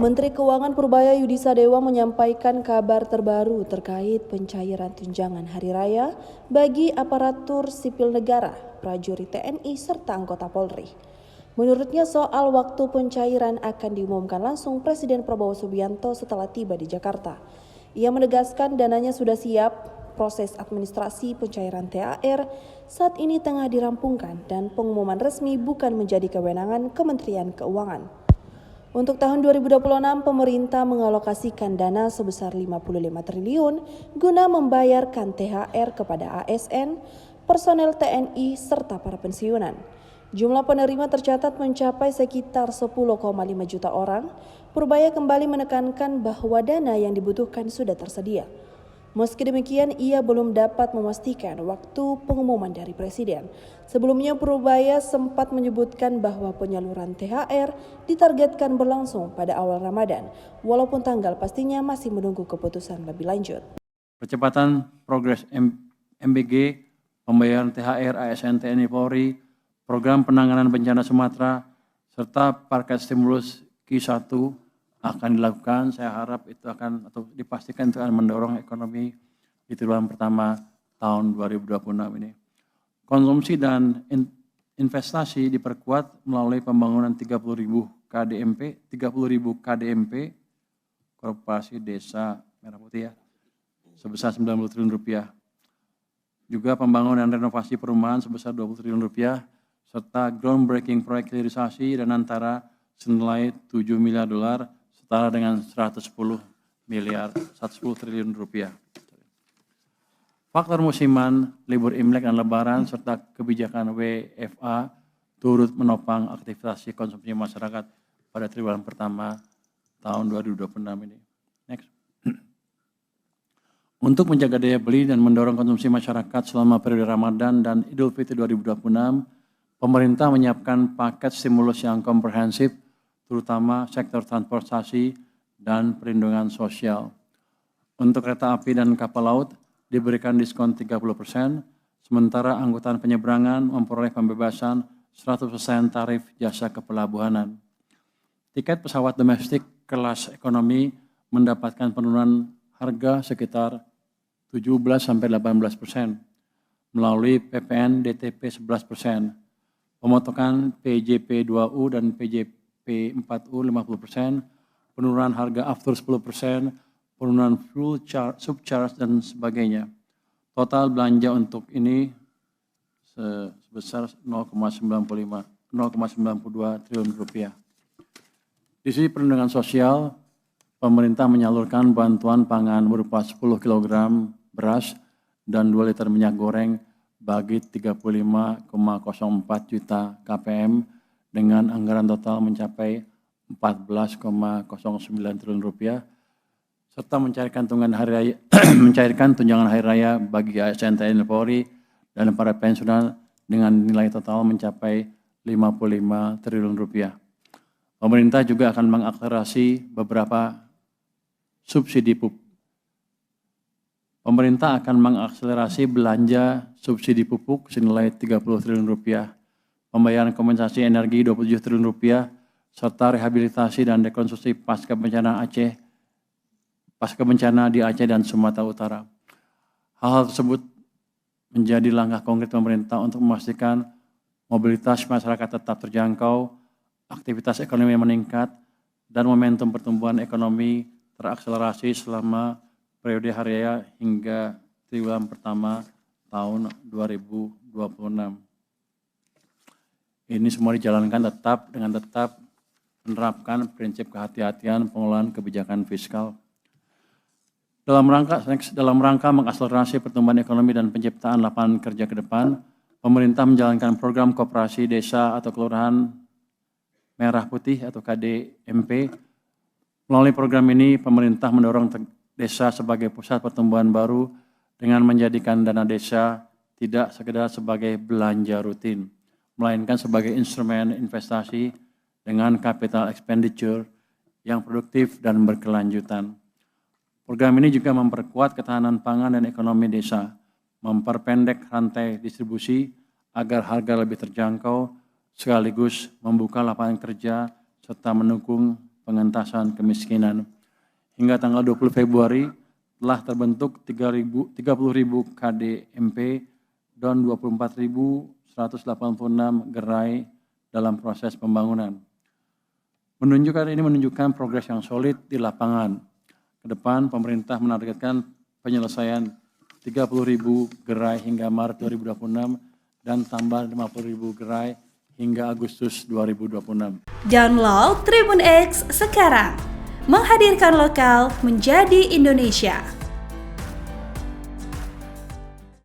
Menteri Keuangan Purbaya Yudhistira Dewa menyampaikan kabar terbaru terkait pencairan tunjangan hari raya bagi aparatur sipil negara, prajurit TNI, serta anggota Polri. Menurutnya soal waktu pencairan akan diumumkan langsung Presiden Prabowo Subianto setelah tiba di Jakarta. Ia menegaskan dananya sudah siap, proses administrasi pencairan THR saat ini tengah dirampungkan dan pengumuman resmi bukan menjadi kewenangan Kementerian Keuangan. Untuk tahun 2026, pemerintah mengalokasikan dana sebesar 55 triliun guna membayarkan THR kepada ASN, personel TNI, serta para pensiunan. Jumlah penerima tercatat mencapai sekitar 10,5 juta orang. Purbaya kembali menekankan bahwa dana yang dibutuhkan sudah tersedia. Meski demikian, ia belum dapat memastikan waktu pengumuman dari Presiden. Sebelumnya, Purbaya sempat menyebutkan bahwa penyaluran THR ditargetkan berlangsung pada awal Ramadan, walaupun tanggal pastinya masih menunggu keputusan lebih lanjut. Percepatan progres MBG, pembayaran THR ASN TNI Polri, program penanganan bencana Sumatera, serta paket stimulus Q1 akan dilakukan. Saya harap itu akan atau dipastikan itu akan mendorong ekonomi di triwulan pertama tahun 2026 ini. Konsumsi dan investasi diperkuat melalui pembangunan 30.000 KDMP, Korporasi Desa Merah Putih ya, sebesar 90 triliun rupiah. Juga pembangunan renovasi perumahan sebesar 20 triliun rupiah, serta groundbreaking proyek hilirisasi dan antara senilai $7 miliar, setara dengan 110 triliun rupiah. Faktor musiman, libur Imlek dan Lebaran, serta kebijakan WFA turut menopang aktivitas konsumsi masyarakat pada triwulan pertama tahun 2026 ini. Next. Untuk menjaga daya beli dan mendorong konsumsi masyarakat selama periode Ramadan dan Idul Fitri 2026, pemerintah menyiapkan paket stimulus yang komprehensif, terutama sektor transportasi dan perlindungan sosial. Untuk kereta api dan kapal laut diberikan diskon 30%, sementara angkutan penyeberangan memperoleh pembebasan 100% tarif jasa kepelabuhanan. Tiket pesawat domestik kelas ekonomi mendapatkan penurunan harga sekitar 17-18% melalui PPN DTP 11%, pemotongan PJP 2U dan PJP 4U 50%, penurunan harga aftur 10%, penurunan fuel subcharge dan sebagainya. Total belanja untuk ini sebesar 0,92 triliun rupiah. Di sisi perlindungan sosial, pemerintah menyalurkan bantuan pangan berupa 10 kg beras dan 2 liter minyak goreng bagi 35,04 juta KPM dengan anggaran total mencapai 14,09 triliun rupiah, serta mencairkan tunjangan hari raya bagi ASN TNI Polri dan para pensiunan dengan nilai total mencapai 55 triliun rupiah. Pemerintah juga akan mengakselerasi beberapa subsidi pupuk. Pemerintah akan mengakselerasi belanja subsidi pupuk senilai 30 triliun rupiah, pembayaran kompensasi energi 27 triliun rupiah, serta rehabilitasi dan rekonstruksi pasca bencana di Aceh dan Sumatera Utara. Hal-hal tersebut menjadi langkah konkret pemerintah untuk memastikan mobilitas masyarakat tetap terjangkau, aktivitas ekonomi meningkat, dan momentum pertumbuhan ekonomi terakselerasi selama periode hari raya hingga triwulan pertama tahun 2026. Ini semua dijalankan tetap menerapkan prinsip kehati-hatian pengelolaan kebijakan fiskal. Dalam rangka mengakselerasi pertumbuhan ekonomi dan penciptaan lapangan kerja ke depan, pemerintah menjalankan program koperasi desa atau kelurahan Merah Putih atau KDMP. Melalui program ini, pemerintah mendorong desa sebagai pusat pertumbuhan baru dengan menjadikan dana desa tidak sekedar sebagai belanja rutin, melainkan sebagai instrumen investasi dengan capital expenditure yang produktif dan berkelanjutan. Program ini juga memperkuat ketahanan pangan dan ekonomi desa, memperpendek rantai distribusi agar harga lebih terjangkau, sekaligus membuka lapangan kerja serta mendukung pengentasan kemiskinan. Hingga tanggal 20 Februari telah terbentuk 30.000 KDMP dan 24.186 gerai dalam proses pembangunan. Ini menunjukkan progres yang solid di lapangan. Ke depan pemerintah menargetkan penyelesaian 30.000 gerai hingga Maret 2026 dan tambah 50.000 gerai hingga Agustus 2026. Download Tribun X sekarang, menghadirkan lokal menjadi Indonesia.